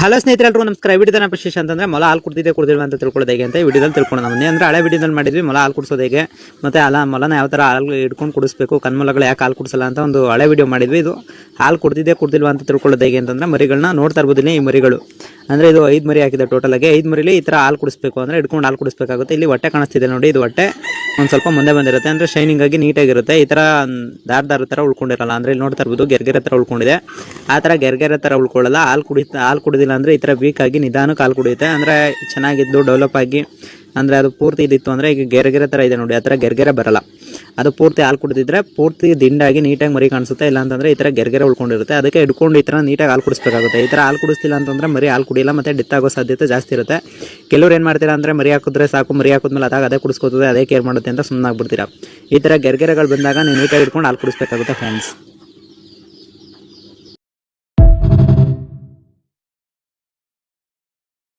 Hello ಸ್ನೇಹಿತರೆ, ಎಲ್ಲರೂ ನಮಸ್ಕಾರ. ವಿಡಿಯೋದ ವಿಶೇಷ ಅಂತಂದ್ರೆ ಮೊಲ ಹಾಲು ಕುಡ್ದಿಲ್ವಾ ಅಂತ ತಿಳ್ಕೊಳ್ಳೋದು ಹೇಗೆ ಅಂತ ವಿಡಿಯೋದಲ್ಲಿ ತಿಳ್ಕೊಳ್ಳೋಣ ಬನ್ನಿ. ಅಂದ್ರೆ ಹಳೆ ವಿಡಿಯೋದಲ್ಲಿ ಮಾಡಿದ್ವಿ ಮೊಲ ಹಾಲು ಕುಡಿಸೋದು ಹೇಗೆ, ಮತ್ತೆ ಮೊಲನ ಯಾವ ಥರ ಹಾಲು ಹಿಡ್ಕೊಂಡು ಕುಡಿಸ್ಬೇಕು, ಕಣ್ಮೊಲಗಳು ಯಾಕೆ ಹಾಲು ಕುಡಿಸಲ್ಲ ಅಂತ ಒಂದು ಹಳೆ ವಿಡಿಯೋ ಮಾಡಿದ್ವಿ. ಇದು ಹಾಲು ಕುಡ್ದಿಲ್ವಾ ಅಂತ ತಿಳ್ಕೊಳ್ಳೋದು ಹೇಗೆ ಅಂತಂದ್ರೆ ಮರಿಗಳನ್ನ ನೋಡ್ತಾ ಇರ್ಬೋದಿಲ್ಲ. ಈ ಮರಿಗಳು ಅಂದ್ರೆ ಇದು 5 ಮರಿ ಹಾಕಿದೆ ಟೋಟಲ್ ಆಗಿ. 5 ಮರಿಲಿ ಈ ಥರ ಹಾಲು ಕುಡಿಸ್ಬೇಕು ಅಂದ್ರೆ ಹಿಡ್ಕೊಂಡು ಹಾಲು ಕುಡಿಸ್ಬೇಕಾಗುತ್ತೆ. ಇಲ್ಲಿ ಹೊಟ್ಟೆ ಕಾಣಿಸ್ತಿದೆ ನೋಡಿ, ಇದು ಹೊಟ್ಟೆ ಒಂದು ಸ್ವಲ್ಪ ಮುಂದೆ ಬಂದಿರುತ್ತೆ, ಅಂದ್ರೆ ಶೈನಿಂಗ್ ಆಗಿ ನೀಟಾಗಿರುತ್ತೆ. ಈ ಥರ ದಾರ ಥರ ಉಳ್ಕೊಂಡಿರಲ್ಲ. ಅಂದ್ರೆ ಇಲ್ಲಿ ನೋಡ್ತಾ ಇರ್ಬೋದು ಗೆರ್ಗೆರೆ ಥರ ಉಳ್ಕೊಂಡಿದೆ. ಆ ಥರ ಗೆರ್ಗೆರೆ ಥರ ಉಳ್ಕೊಳ್ಳಲ್ಲ. ಹಾಲು ಕುಡಿದಿಲ್ಲ ಅಂದ್ರೆ ಈ ಥರ ವೀಕ್ ಆಗಿ ನಿಧಾನಕ್ಕೆ ಹಾಲು ಕುಡಿಯುತ್ತೆ. ಅಂದ್ರೆ ಚೆನ್ನಾಗಿದ್ದು ಡೆವಲಪ್ ಆಗಿ ಅಂದ್ರೆ ಅದು ಪೂರ್ತಿ ಇದಿತ್ತು ಅಂದ್ರೆ ಈಗ ಗೆರ್ಗೆರೆ ಥರ ಇದೆ ನೋಡಿ, ಆ ಥರ ಗೆರ್ಗೆರೆ ಬರಲ್ಲ. ಅದು ಪೂರ್ತಿ ಹಾಲು ಕುಡಿದಿದ್ರೆ ಪೂರ್ತಿ ದಿಂಡಾಗಿ ನೀಟಾಗಿ ಮರಿ ಕಾಣಿಸುತ್ತೆ. ಇಲ್ಲ ಅಂತಂದ್ರೆ ಈ ಥರ ಗೆರ್ಗೆರೆ ಉಳ್ಕೊಂಡಿರುತ್ತೆ. ಅದಕ್ಕೆ ಹಿಡ್ಕೊಂಡು ಈ ಥರ ನೀಟಾಗಿ ಹಾಲು ಕುಡಿಸ್ಬೇಕಾಗುತ್ತೆ. ಈ ಥರ ಹಾಲು ಕುಡಿಸ್ತಿಲ್ಲ ಅಂತಂದ್ರೆ ಮರಿ ಹಾಲು ಕುಡಿಯಲ್ಲ, ಮತ್ತೆ ಡೆತ್ ಆಗೋ ಸಾಧ್ಯತೆ ಜಾಸ್ತಿ ಇರುತ್ತೆ. ಕೆಲವ್ರು ಏನು ಮಾಡ್ತೀರಾ ಅಂದ್ರೆ ಮರಿ ಹಾಕಿದ್ರೆ ಸಾಕು, ಮರಿ ಹಾಕಿದ್ಮೇಲೆ ಅದೇ ಕುಡಿಸ್ಕೋತದೆ, ಅದೇ ಕೇರ್ ಮಾಡುತ್ತೆ ಅಂತ ಸುಮ್ಮನೆ ಆಗ್ಬಿಡ್ತೀರಾ. ಈ ಥರ ಗೆರ್ಗೆರೆಗಳು ಬಂದಾಗ ನೀವು ನೀಟಾಗಿ ಹಿಡ್ಕೊಂಡು ಹಾಲು ಕುಡಿಸ್ಬೇಕಾಗುತ್ತೆ ಫ್ರೆಂಡ್ಸ್.